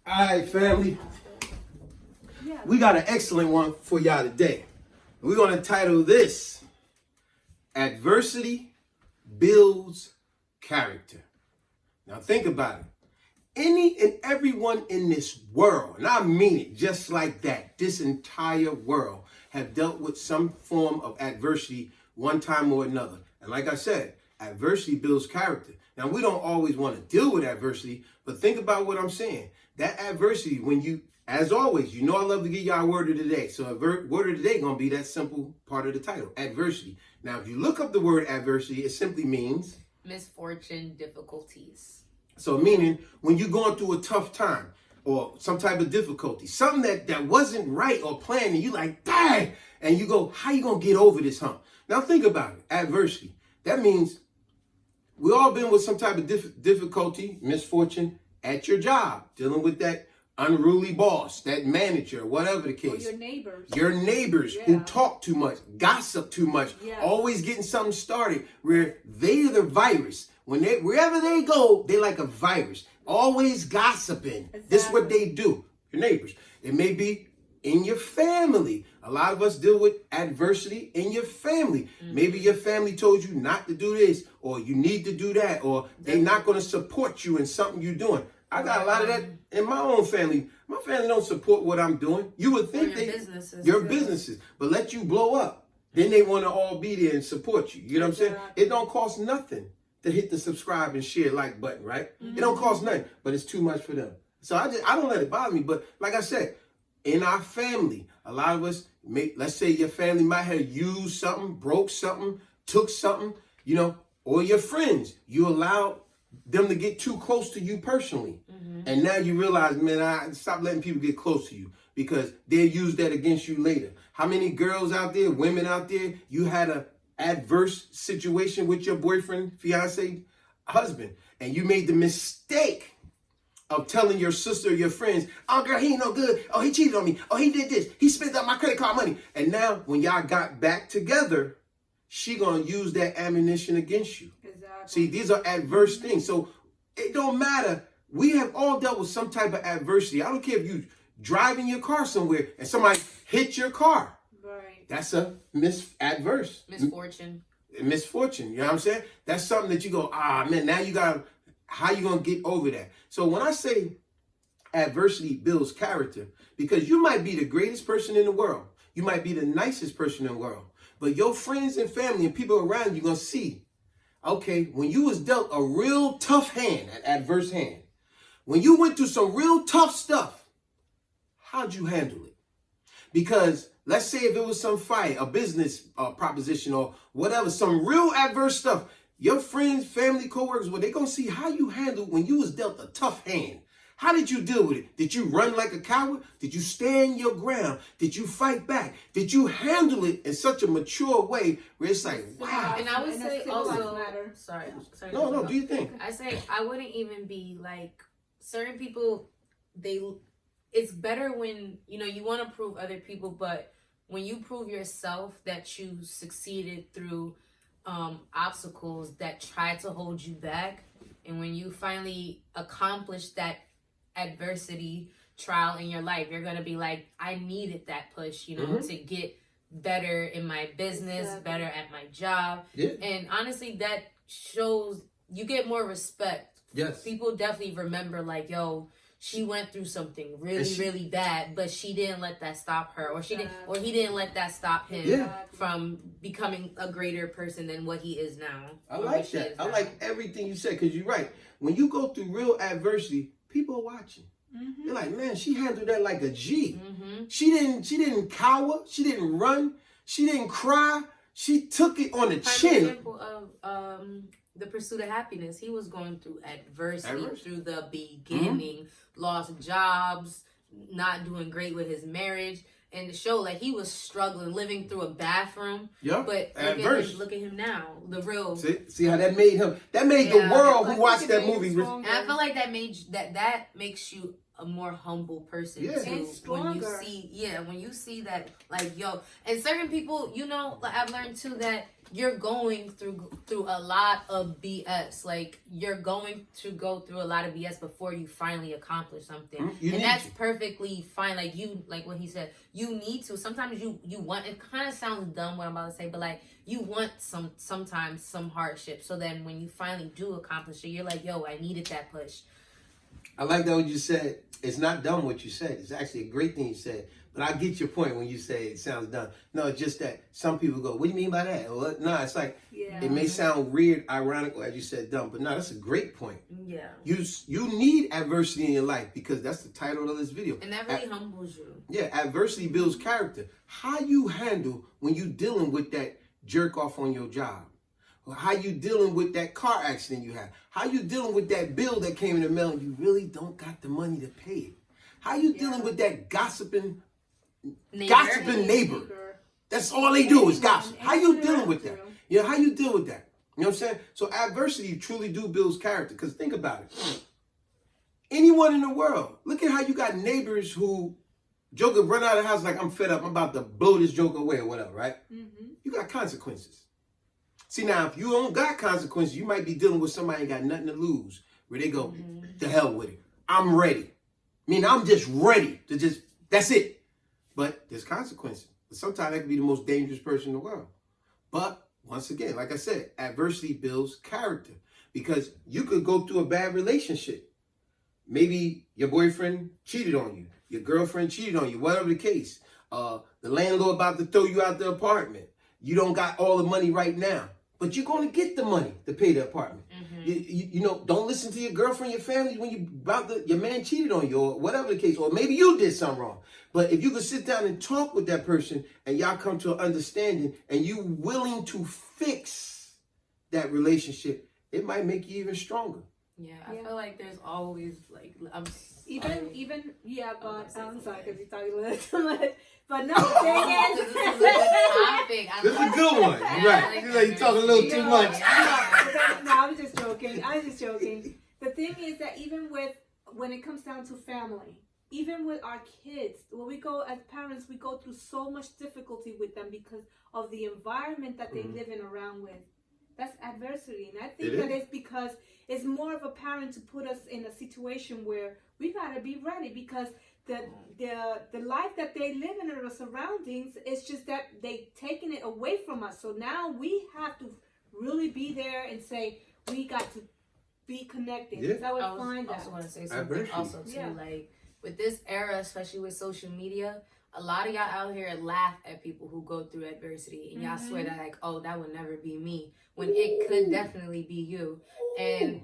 All right, family. We got an excellent one for y'all today. We're going to title this, Adversity Builds Character. Now think about it. Any and everyone in this world, and I mean it just like that, this entire world have dealt with some form of adversity one time or another. And like I said, adversity builds character. Now, we don't always want to deal with adversity, but think about what I'm saying. That adversity, when you, as always, you know I love to give y'all a word of the day. So word of the day going to be that simple part of the title, adversity. Now, if you look up the word adversity, it simply means misfortune, difficulties. So meaning when you're going through a tough time or some type of difficulty, something that wasn't right or planned, and you like, dang, and you go, how you going to get over this hump? Now think about it, adversity. That means we all been with some type of difficulty, misfortune at your job, dealing with that unruly boss, that manager, whatever the case. Or your neighbors. Your neighbors who talk too much, gossip too much, always getting something started where they're the virus. Wherever they go, they like a virus. Always gossiping. Exactly. This is what they do. Your neighbors. It may be in your family. A lot of us deal with adversity in your family. Mm-hmm. Maybe your family told you not to do this, or you need to do that, or they're not going to support you in something you're doing. I got a lot of that in my own family. My family don't support what I'm doing. You would think your businesses, but let you blow up. Then they want to all be there and support you. You know what I'm saying? It don't cost nothing to hit the subscribe and share like button, right? Mm-hmm. It don't cost nothing, but it's too much for them. So I don't let it bother me. But like I said, in our family, a lot of us, let's say your family might have used something, broke something, took something, or your friends, you allowed them to get too close to you personally. Mm-hmm. And now you realize, man, I stop letting people get close to you because they'll use that against you later. How many girls out there, women out there, you had a adverse situation with your boyfriend, fiance, husband, and you made the mistake of telling your sister or your friends, oh girl, he ain't no good. Oh, he cheated on me. Oh, he did this. He spent up my credit card money. And now when y'all got back together, she gonna use that ammunition against you. Exactly. See, these are adverse things. So it don't matter. We have all dealt with some type of adversity. I don't care if you driving your car somewhere and somebody hit your car. Right. That's a misfortune. Misfortune. You know what I'm saying? That's something that you go, man, now you got, how you going to get over that? So when I say adversity builds character, because you might be the greatest person in the world. You might be the nicest person in the world. But your friends and family and people around you going to see, okay, when you was dealt a real tough hand, an adverse hand, when you went through some real tough stuff, how'd you handle it? Because let's say if it was some fight, a business proposition or whatever, some real adverse stuff, your friends, family, coworkers, well, they're going to see how you handled when you was dealt a tough hand. How did you deal with it? Did you run like a coward? Did you stand your ground? Did you fight back? Did you handle it in such a mature way where it's like, wow? And I would say also, sorry. No, do you think? I say I wouldn't even be like, certain people, it's better when, you want to prove other people, but when you prove yourself that you succeeded through obstacles that tried to hold you back, and when you finally accomplish that adversity trial in your life, you're gonna be like, I needed that push, to get better in my business, better at my job. Yeah. And honestly, that shows you get more respect. Yes. People definitely remember like, yo, she went through something really bad, but she didn't let that stop her, or he didn't let that stop him from becoming a greater person than what he is now. I like that. I like everything you said, because you're right. When you go through real adversity, people are watching. Mm-hmm. They're like, man, she handled that like a G. Mm-hmm. She didn't cower. She didn't run. She didn't cry. She took it on the chin. Example of The Pursuit of Happiness. He was going through adversity through the beginning, lost jobs, not doing great with his marriage, and the show like he was struggling, living through a bathroom. Yeah, but look at him now, the real. See how that made him? That made the world who watched that movie. And I feel like that makes you a more humble person Yeah. too. And When you stronger. when you see that, like, yo, and certain people, you know, like, I've learned too that you're going through a lot of BS. Like, you're going to go through a lot of BS before you finally accomplish something, and that's perfectly fine. Like, you, like what he said, you need to. Sometimes you want. It kind of sounds dumb what I'm about to say, but like, you want sometimes some hardship, so then when you finally do accomplish it, you're like, yo, I needed that push. I like that what you said. It's not dumb what you said. It's actually a great thing you said. But I get your point when you say it sounds dumb. No, it's just that some people go, what do you mean by that? Well, no, it's like, it may sound weird, ironic, or as you said, dumb. But no, that's a great point. Yeah. You need adversity in your life because that's the title of this video. And that really humbles you. Yeah, adversity builds character. How you handle when you dealing with that jerk off on your job? How you dealing with that car accident you had? How you dealing with that bill that came in the mail and you really don't got the money to pay it? How you dealing with that gossiping neighbor? That's all they do is gossip. How you dealing with that? You know, how you deal with that? You know what I'm saying? So adversity truly do builds character. Because think about it. Anyone in the world, look at how you got neighbors who joker run out of the house like, I'm fed up, I'm about to blow this joker away or whatever, right? You got consequences. See, now, if you don't got consequences, you might be dealing with somebody ain't got nothing to lose. Where they go, to hell with it. I'm ready. I mean, I'm just ready to that's it. But there's consequences. Sometimes that could be the most dangerous person in the world. But once again, like I said, adversity builds character. Because you could go through a bad relationship. Maybe your boyfriend cheated on you. Your girlfriend cheated on you, whatever the case. The landlord about to throw you out the apartment. You don't got all the money right now. But you're going to get the money to pay the apartment. You know, don't listen to your girlfriend, your family when your man cheated on you or whatever the case. Or maybe you did something wrong. But if you could sit down and talk with that person and y'all come to an understanding and you willing to fix that relationship, it might make you even stronger. Yeah, I feel like there's always like but I'm sorry because you thought you lived too much. But no, this is a good topic. This is a good one. Right. You like you talking a little too much. No, I'm just joking. The thing is that even when it comes down to family, even with our kids, when we go as parents, we go through so much difficulty with them because of the environment that they live in around with. That's adversity. And I think that is because it's more of a parent to put us in a situation where we gotta be ready because the life that they live in or the surroundings, it's just that they taking it away from us. So now we have to really be there and say, we got to be connected. Yeah. I also want to say something also too, like with this era, especially with social media, a lot of y'all out here laugh at people who go through adversity and y'all swear that like, oh, that would never be me, when it could definitely be you. And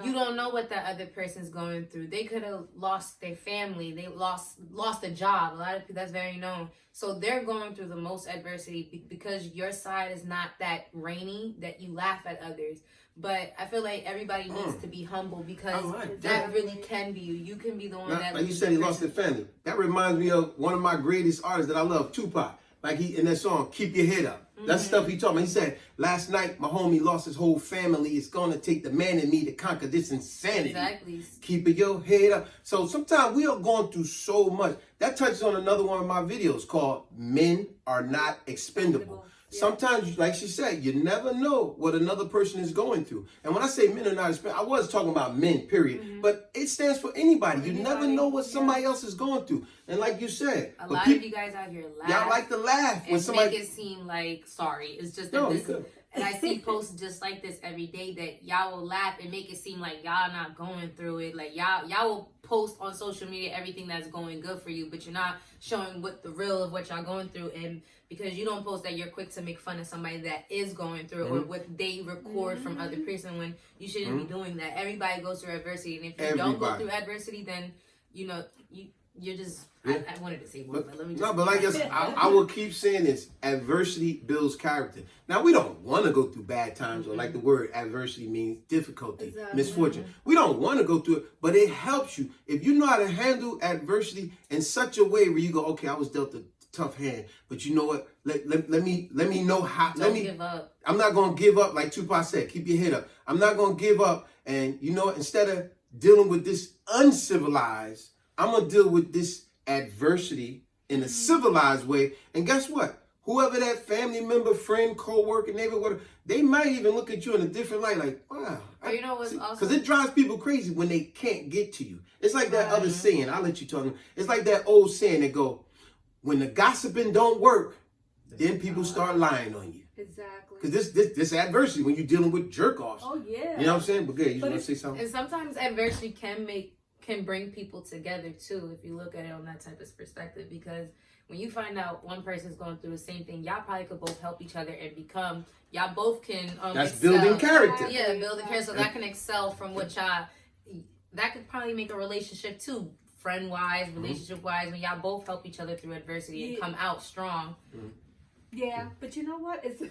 you don't know what that other person's going through. They could have lost their family. They lost a job. A lot of people, that's very known. So they're going through the most adversity because your side is not that rainy that you laugh at others. But I feel like everybody needs to be humble because that really can be you. You can be the one that... Like you said, he lost his family. That reminds me of one of my greatest artists that I love, Tupac. Like he in that song, Keep Your Head Up. That's stuff he told me. He said, last night, my homie lost his whole family. It's going to take the man in me to conquer this insanity. Exactly. Keep your head up. So sometimes we are going through so much. That touches on another one of my videos called Men Are Not Expendable. Sometimes, like she said, you never know what another person is going through. And when I say men are not expendable, I was talking about men, period. But it stands for anybody. You never know what somebody else is going through. And like you said, a lot of you guys out here laugh. Y'all like to laugh when somebody make it seem like sorry. It's just that this. And I see posts just like this every day that y'all will laugh and make it seem like y'all not going through it. Like y'all will post on social media everything that's going good for you, but you're not showing what the real of what y'all going through. And because you don't post that, you're quick to make fun of somebody that is going through or what they record from other person when you shouldn't be doing that. Everybody goes through adversity, and if you don't go through adversity, then you're just. I wanted to say more, but let me just... No, but like I will keep saying this. Adversity builds character. Now, we don't want to go through bad times, or like the word adversity means difficulty, misfortune. We don't want to go through it, but it helps you. If you know how to handle adversity in such a way where you go, okay, I was dealt a tough hand, but you know what? Let me know how... Don't give up. I'm not going to give up, like Tupac said. Keep your head up. I'm not going to give up, and you know what? Instead of dealing with this uncivilized. I'm going to deal with this adversity in a civilized way. And guess what? Whoever that family member, friend, co-worker, neighbor, whatever, they might even look at you in a different light, like, wow. You know what's also... Because it drives people crazy when they can't get to you. It's like that other saying. I'll let you talk. It's like that old saying that go, when the gossiping don't work, then people start lying on you. Exactly. Because this adversity, when you're dealing with jerk-offs. Oh, yeah. You know what I'm saying? But good, you want to say something? And sometimes adversity can bring people together, too, if you look at it on that type of perspective. Because when you find out one person's going through the same thing, y'all probably could both help each other and become, y'all both can That's excel. building character. Yeah, building character. So that can excel from what y'all, that could probably make a relationship too, friend-wise, relationship-wise, when y'all both help each other through adversity and come out strong. Yeah, but you know what? It's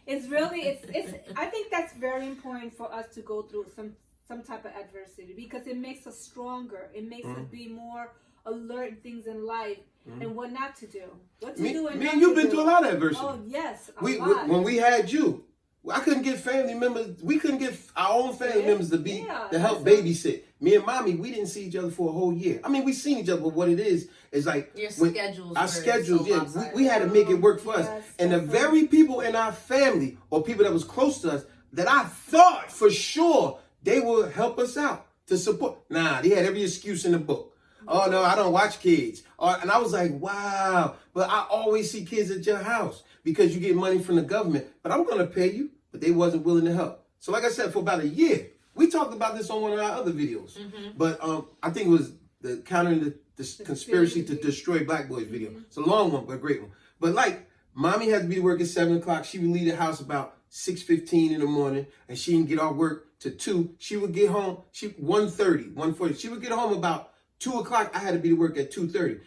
it's I think that's very important for us to go through some type of adversity, because it makes us stronger. It makes us be more alert in things in life and what not to do. What to do and me not and you've to been do. through a lot of adversity. Oh, yes. When we had you, I couldn't get family members. We couldn't get our own family members to help babysit. Me and mommy, we didn't see each other for a whole year. I mean, we seen each other, but what it is like your schedules. Our schedules, we had to make it work for us. And the very people in our family or people that was close to us that I thought for sure they would help us out to support. Nah, they had every excuse in the book. Oh no, I don't watch kids. And I was like, wow, but I always see kids at your house because you get money from the government. But I'm gonna pay you. But they wasn't willing to help. So like I said, for about a year, we talked about this on one of our other videos. But I think it was the countering the conspiracy to destroy black boys video. It's a long one, but a great one. But like, mommy had to be to work at 7 o'clock. She would leave the house about 6:15 in the morning, and she didn't get off work to 2. She would get home, 1:40. She would get home about 2 o'clock. I had to be to work at 2:30.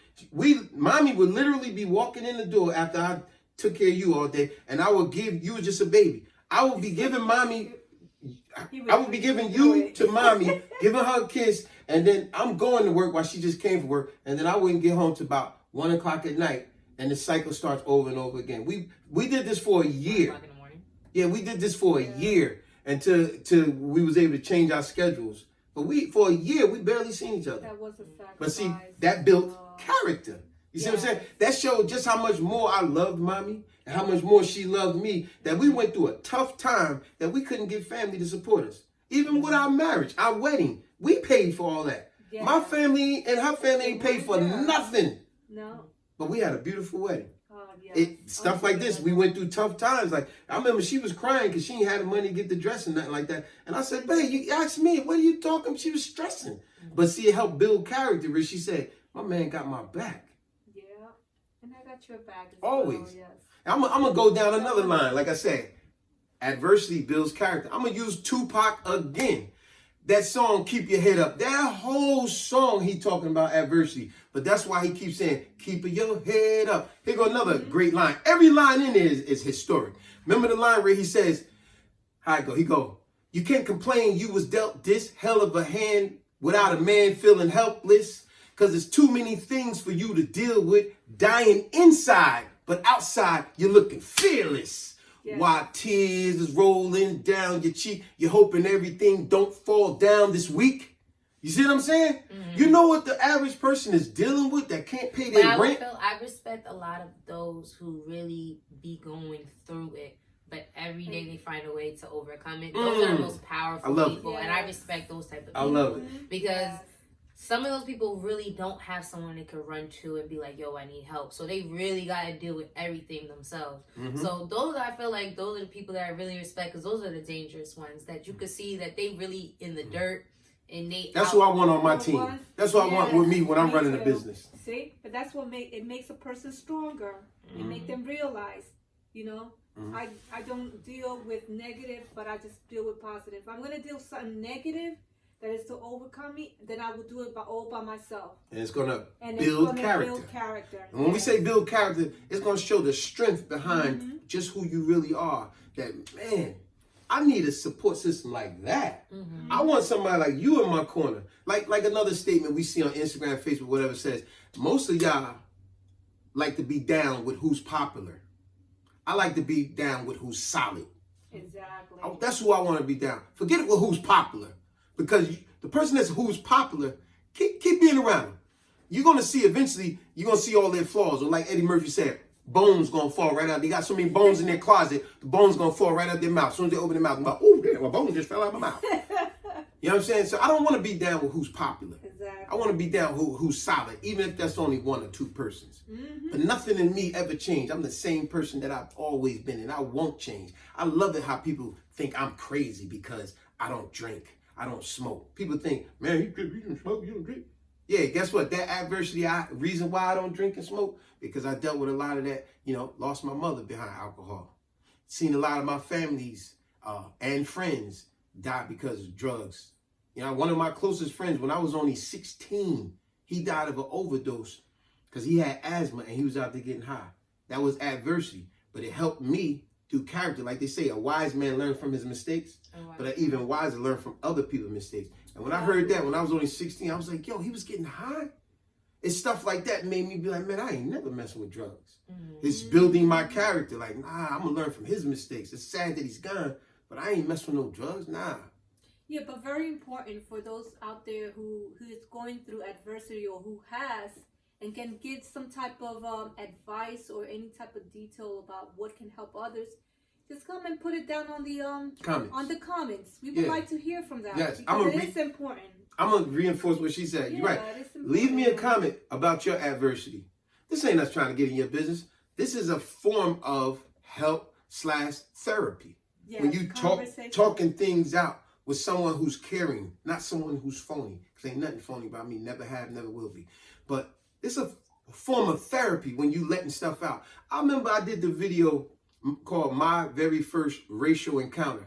Mommy would literally be walking in the door after I took care of you all day, and I would give, you was just a baby. I would be giving mommy, I would be giving you to mommy, giving her a kiss, and then I'm going to work while she just came from work, and then I wouldn't get home till about 1 o'clock at night, and the cycle starts over and over again. We did this for a year. 1 o'clock in the morning. Yeah, we did this for a year until we was able to change our schedules. But for a year, we barely seen each other. That was a sacrifice. But see, that built character. You see what I'm saying? That showed just how much more I loved mommy and how much more she loved me, that we went through a tough time that we couldn't get family to support us. Even with our marriage, our wedding, we paid for all that. Yeah. My family and her family ain't paid for nothing. No. But we had a beautiful wedding. Oh, yes. Stuff like this. We went through tough times. Like, I remember she was crying because she ain't had the money to get the dress and nothing like that. And I said, babe, you asked me, what are you talking? She was stressing. But see, it helped build character, where she said, my man got my back. Yeah. And I got your back as always. well, yes. I'm going to go down another line. Like I said, adversity builds character. I'm going to use Tupac again. That song, Keep Your Head Up. That whole song, he talking about adversity. But that's why he keeps saying, keep your head up. Here go another great line. Every line in there is historic. Remember the line where he says, how it go? He go, you can't complain you was dealt this hell of a hand without a man feeling helpless. Because there's too many things for you to deal with, dying inside. But outside, you're looking fearless. Yes. While tears is rolling down your cheek, you're hoping everything don't fall down this week. You see what I'm saying? Mm-hmm. You know what the average person is dealing with that can't pay their rent? I respect a lot of those who really be going through it, but every day they find a way to overcome it. Those are the most powerful people, and I respect those type of people. I love it. Because some of those people really don't have someone they can run to and be like, yo, I need help. So they really got to deal with everything themselves. Mm-hmm. So I feel like those are the people that I really respect, because those are the dangerous ones that you could see that they really in the dirt. And that's who I want on my team. That's what I want with me when I'm running a business. See? But that's what makes a person stronger. Mm-hmm. It makes them realize, mm-hmm. I don't deal with negative, but I just deal with positive. If I'm going to deal with something negative that is to overcome me, then I will do it all by myself. And it's going to build character. And when we say build character, it's going to show the strength behind just who you really are. That, man, I need a support system like that. Mm-hmm. I want somebody like you in my corner. Like another statement we see on Instagram, Facebook, whatever, says, most of y'all like to be down with who's popular. I like to be down with who's solid. Exactly. That's who I want to be down. Forget it with who's popular. Because The person who's popular, keep being around them. You're gonna see eventually, you're gonna see all their flaws. Or like Eddie Murphy said, bones gonna fall right out. They got so many bones in their closet, the bones gonna fall right out their mouth. As soon as they open their mouth, I'm like, oh damn, my bone just fell out of my mouth. You know what I'm saying? So I don't want to be down with who's popular. Exactly. I want to be down who's solid, even if that's only one or two persons. But nothing in me ever changed. I'm the same person that I've always been, and I won't change. I love it how people think I'm crazy because I don't drink, I don't smoke. People think, man, you don't smoke, you don't drink. Yeah, guess what? That adversity, reason why I don't drink and smoke, because I dealt with a lot of that, lost my mother behind alcohol. Seen a lot of my families and friends die because of drugs. One of my closest friends, when I was only 16, he died of an overdose because he had asthma and he was out there getting high. That was adversity, but it helped me through character. Like they say, a wise man learns from his mistakes, but an even wiser learn from other people's mistakes. And when I heard that, when I was only 16, I was like, yo, he was getting high? It's stuff like that made me be like, man, I ain't never messing with drugs. It's building my character. Like, nah, I'm going to learn from his mistakes. It's sad that he's gone, but I ain't messing with no drugs. Nah. Yeah, but very important for those out there who is going through adversity or who has and can give some type of advice or any type of detail about what can help others. Just come and put it down on the comments. On the comments. We would like to hear from that. Yes, because it is important. I'm gonna reinforce what she said. You're right. Leave me a comment about your adversity. This ain't us trying to get in your business. This is a form of help/therapy. Yes, when you talking things out with someone who's caring, not someone who's phony. Because ain't nothing phony about me. Never have, never will be. But it's a form of therapy when you letting stuff out. I remember I did the video called My Very First Racial Encounter.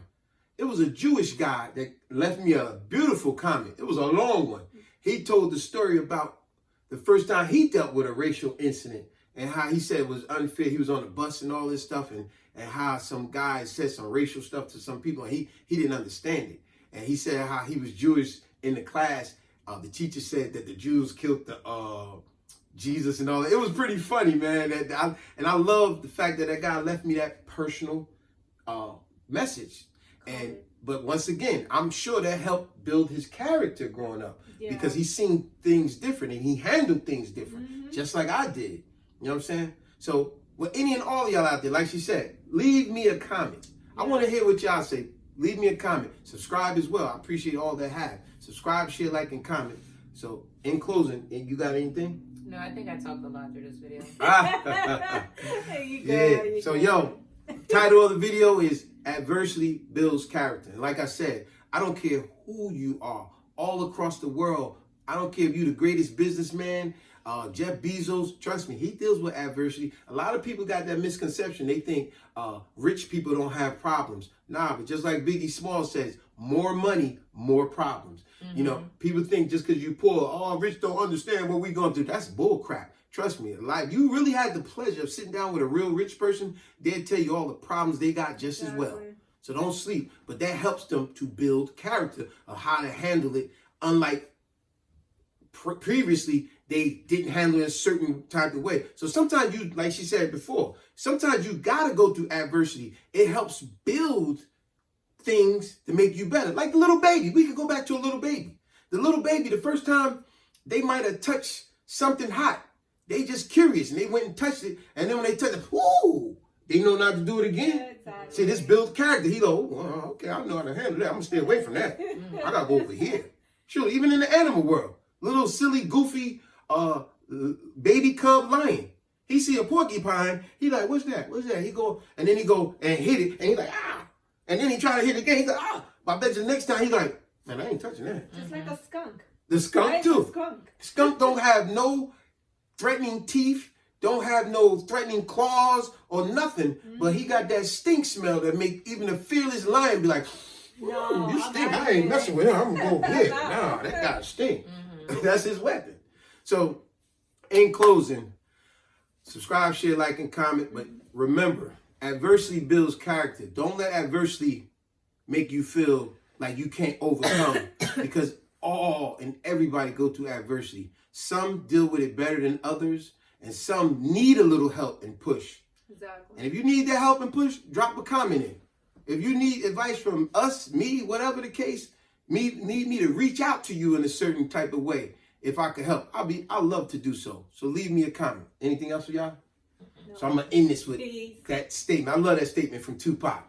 It was a Jewish guy that left me a beautiful comment. It was a long one. He told the story about the first time he dealt with a racial incident and how he said it was unfair. He was on the bus and all this stuff and how some guy said some racial stuff to some people and he didn't understand it. And he said how he was Jewish in the class. The teacher said that the Jews killed the Jesus and all that. It was pretty funny, man. And I love the fact that guy left me that personal message. But once again, I'm sure that helped build his character growing up because he's seen things different and he handled things different, just like I did. You know what I'm saying? So with any and all y'all out there, like she said, leave me a comment. I want to hear what y'all say. Leave me a comment. Subscribe as well. I appreciate all that have. Subscribe, share, like, and comment. So in closing, you got anything? No, I think I talked a lot through this video. There you go. So yo, title of the video is Adversity Builds Character. And like I said, I don't care who you are, all across the world. I don't care if you're the greatest businessman, Jeff Bezos, trust me, he deals with adversity. A lot of people got that misconception. They think rich people don't have problems. Nah, but just like Biggie Smalls says, more money, more problems. You know, people think just because you poor, rich don't understand what we're going through. That's bull crap. Trust me, like you really had the pleasure of sitting down with a real rich person, they'd tell you all the problems they got just as well. So don't sleep. But that helps them to build character of how to handle it. Unlike previously, they didn't handle it a certain type of way. So sometimes you, like she said before, sometimes you got to go through adversity. It helps build things to make you better. Like the little baby. We could go back to a little baby. The little baby, the first time they might have touched something hot, they just curious and they went and touched it. And then when they touched it, whoo, they know not to do it again. Yeah, exactly. See, this builds character. He go, okay, I know how to handle that. I'm going to stay away from that. I got to go over here. Sure, even in the animal world, little silly, goofy baby cub lion. He see a porcupine. He like, what's that? What's that? He go, and then he go and hit it. And he like, ah. And then he try to hit it again. He's like, ah. But I bet you the next time he like, man, I ain't touching that. Just like a skunk. The skunk too. Skunk. Skunk don't have no threatening teeth, don't have no threatening claws or nothing, but he got that stink smell that make even a fearless lion be like, no, you stink, I ain't messing with him, I'm gonna go over here. Nah, that guy stink. That's his weapon. So, in closing, subscribe, share, like, and comment, but remember, adversity builds character. Don't let adversity make you feel like you can't overcome because all and everybody go through adversity. Some deal with it better than others, and some need a little help and push. Exactly. And if you need that help and push, drop a comment in. If you need advice from us, me, whatever the case, need me to reach out to you in a certain type of way, if I could help, I'll love to do so. So leave me a comment. Anything else for y'all? No. So I'm gonna end this with Peace. that statement. I love that statement from Tupac.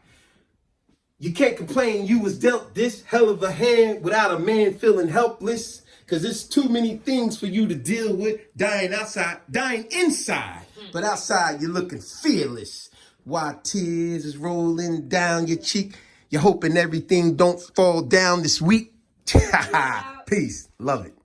You can't complain you was dealt this hell of a hand without a man feeling helpless. Cause there's too many things for you to deal with. Dying inside. But outside you're looking fearless. While tears is rolling down your cheek, you're hoping everything don't fall down this week. Peace. Love it.